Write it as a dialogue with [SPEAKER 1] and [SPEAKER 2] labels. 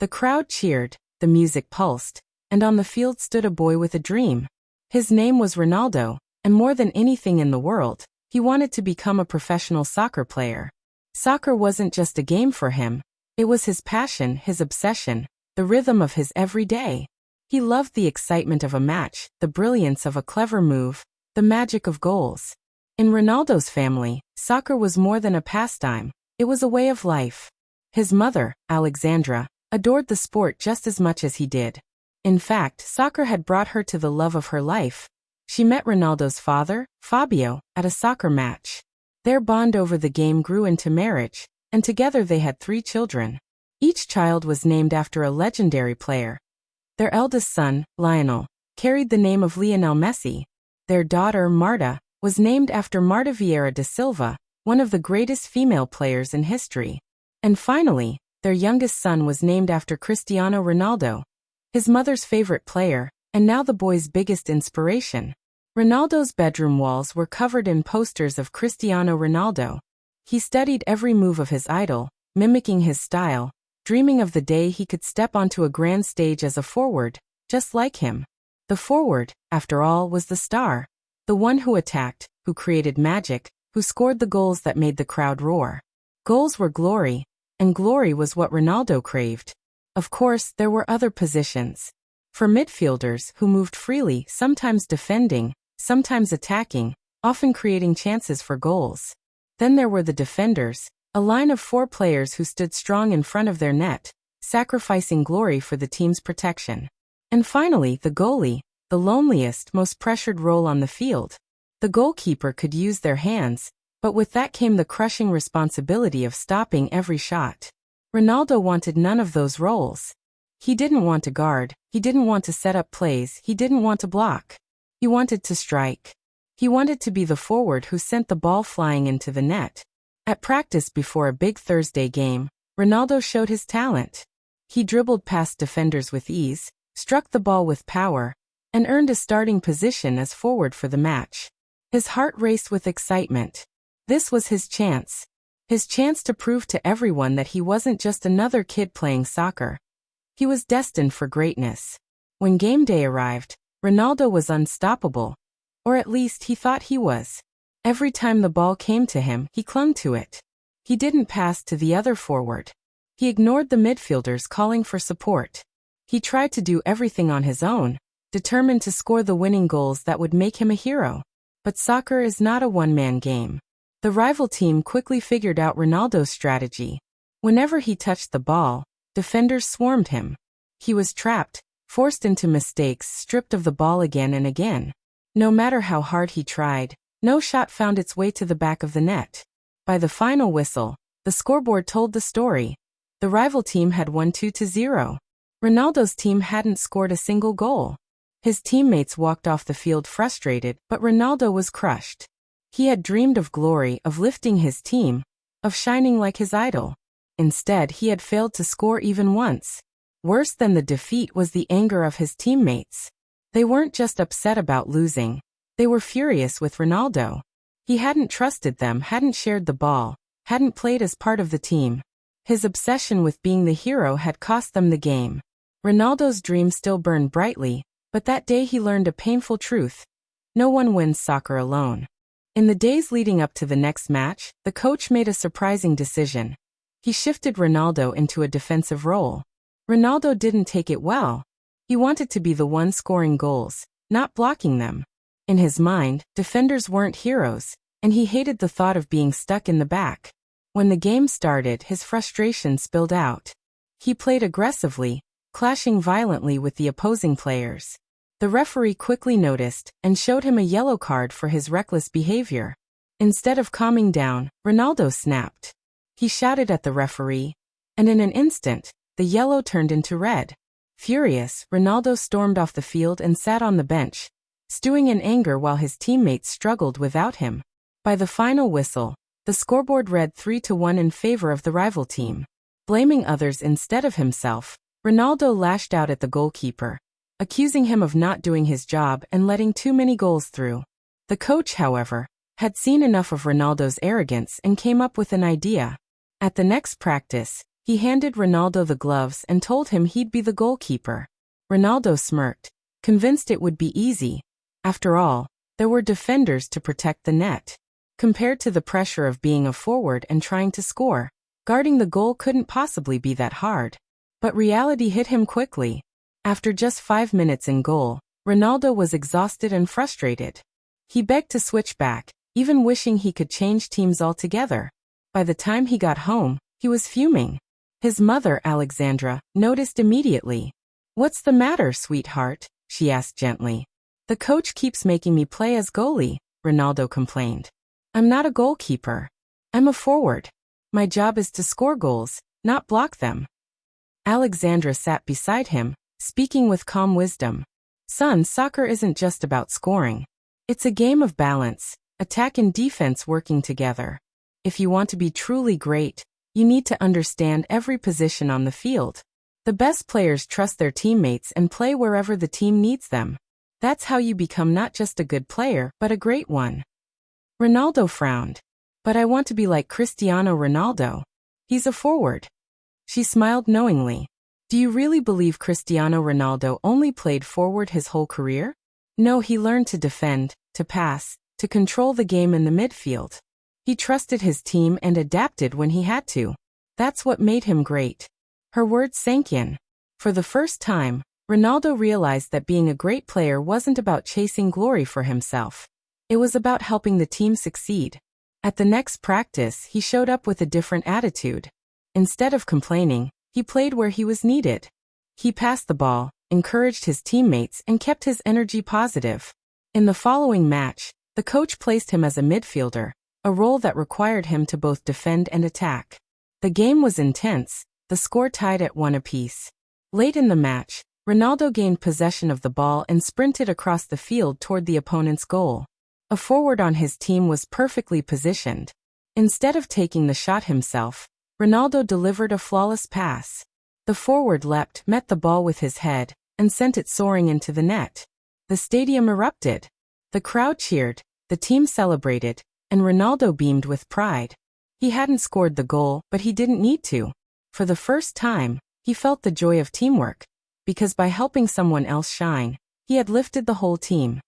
[SPEAKER 1] The crowd cheered, the music pulsed, and on the field stood a boy with a dream. His name was Ronaldo, and more than anything in the world, he wanted to become a professional soccer player. Soccer wasn't just a game for him. It was his passion, his obsession, the rhythm of his every day. He loved the excitement of a match, the brilliance of a clever move, the magic of goals. In Ronaldo's family, soccer was more than a pastime. It was a way of life. His mother, Alexandra, adored the sport just as much as he did. In fact, soccer had brought her to the love of her life. She met Ronaldo's father, Fabio, at a soccer match. Their bond over the game grew into marriage, and together they had 3 children. Each child was named after a legendary player. Their eldest son, Lionel, carried the name of Lionel Messi. Their daughter, Marta, was named after Marta Vieira da Silva, one of the greatest female players in history. And finally, their youngest son was named after Cristiano Ronaldo, his mother's favorite player, and now the boy's biggest inspiration. Ronaldo's bedroom walls were covered in posters of Cristiano Ronaldo. He studied every move of his idol, mimicking his style, dreaming of the day he could step onto a grand stage as a forward, just like him. The forward, after all, was the star. The one who attacked, who created magic, who scored the goals that made the crowd roar. Goals were glory, and glory was what Ronaldo craved. Of course, there were other positions. For midfielders who moved freely, sometimes defending, sometimes attacking, often creating chances for goals. Then there were the defenders, a line of 4 players who stood strong in front of their net, sacrificing glory for the team's protection. And finally, the goalie, the loneliest, most pressured role on the field. The goalkeeper could use their hands, but with that came the crushing responsibility of stopping every shot. Ronaldo wanted none of those roles. He didn't want to guard, he didn't want to set up plays, he didn't want to block. He wanted to strike. He wanted to be the forward who sent the ball flying into the net. At practice before a big Thursday game, Ronaldo showed his talent. He dribbled past defenders with ease, struck the ball with power, and earned a starting position as forward for the match. His heart raced with excitement. This was his chance. His chance to prove to everyone that he wasn't just another kid playing soccer. He was destined for greatness. When game day arrived, Ronaldo was unstoppable. Or at least he thought he was. Every time the ball came to him, he clung to it. He didn't pass to the other forward. He ignored the midfielders calling for support. He tried to do everything on his own, determined to score the winning goals that would make him a hero. But soccer is not a one-man game. The rival team quickly figured out Ronaldo's strategy. Whenever he touched the ball, defenders swarmed him. He was trapped, forced into mistakes, stripped of the ball again and again. No matter how hard he tried, no shot found its way to the back of the net. By the final whistle, the scoreboard told the story. The rival team had won 2-0. Ronaldo's team hadn't scored a single goal. His teammates walked off the field frustrated, but Ronaldo was crushed. He had dreamed of glory, of lifting his team, of shining like his idol. Instead, he had failed to score even once. Worse than the defeat was the anger of his teammates. They weren't just upset about losing. They were furious with Ronaldo. He hadn't trusted them, hadn't shared the ball, hadn't played as part of the team. His obsession with being the hero had cost them the game. Ronaldo's dream still burned brightly, but that day he learned a painful truth. No one wins soccer alone. In the days leading up to the next match, the coach made a surprising decision. He shifted Ronaldo into a defensive role. Ronaldo didn't take it well. He wanted to be the one scoring goals, not blocking them. In his mind, defenders weren't heroes, and he hated the thought of being stuck in the back. When the game started, his frustration spilled out. He played aggressively, clashing violently with the opposing players. The referee quickly noticed and showed him a yellow card for his reckless behavior. Instead of calming down, Ronaldo snapped. He shouted at the referee, and in an instant, the yellow turned into red. Furious, Ronaldo stormed off the field and sat on the bench, stewing in anger while his teammates struggled without him. By the final whistle, the scoreboard read 3-1 in favor of the rival team. Blaming others instead of himself, Ronaldo lashed out at the goalkeeper, accusing him of not doing his job and letting too many goals through. The coach, however, had seen enough of Ronaldo's arrogance and came up with an idea. At the next practice, He handed Ronaldo the gloves and told him he'd be the goalkeeper. Ronaldo smirked, convinced it would be easy. After all, there were defenders to protect the net. Compared to the pressure of being a forward and trying to score, guarding the goal couldn't possibly be that hard. But reality hit him quickly. After just 5 minutes in goal, Ronaldo was exhausted and frustrated. He begged to switch back, even wishing he could change teams altogether. By the time he got home, he was fuming. His mother, Alexandra, noticed immediately. "What's the matter, sweetheart?" she asked gently. "The coach keeps making me play as goalie," Ronaldo complained. "I'm not a goalkeeper. I'm a forward. My job is to score goals, not block them." Alexandra sat beside him, speaking with calm wisdom. "Son, soccer isn't just about scoring. It's a game of balance, attack and defense working together. If you want to be truly great, you need to understand every position on the field. The best players trust their teammates and play wherever the team needs them. That's how you become not just a good player, but a great one." Ronaldo frowned. "But I want to be like Cristiano Ronaldo. He's a forward." She smiled knowingly. "Do you really believe Cristiano Ronaldo only played forward his whole career? No, he learned to defend, to pass, to control the game in the midfield. He trusted his team and adapted when he had to. That's what made him great." Her words sank in. For the first time, Ronaldo realized that being a great player wasn't about chasing glory for himself. It was about helping the team succeed. At the next practice, he showed up with a different attitude. Instead of complaining, he played where he was needed. He passed the ball, encouraged his teammates, and kept his energy positive. In the following match, the coach placed him as a midfielder, a role that required him to both defend and attack. The game was intense, the score tied at 1 apiece. Late in the match, Ronaldo gained possession of the ball and sprinted across the field toward the opponent's goal. A forward on his team was perfectly positioned. Instead of taking the shot himself, Ronaldo delivered a flawless pass. The forward leapt, met the ball with his head, and sent it soaring into the net. The stadium erupted. The crowd cheered, the team celebrated, and Ronaldo beamed with pride. He hadn't scored the goal, but he didn't need to. For the first time, he felt the joy of teamwork, because by helping someone else shine, he had lifted the whole team.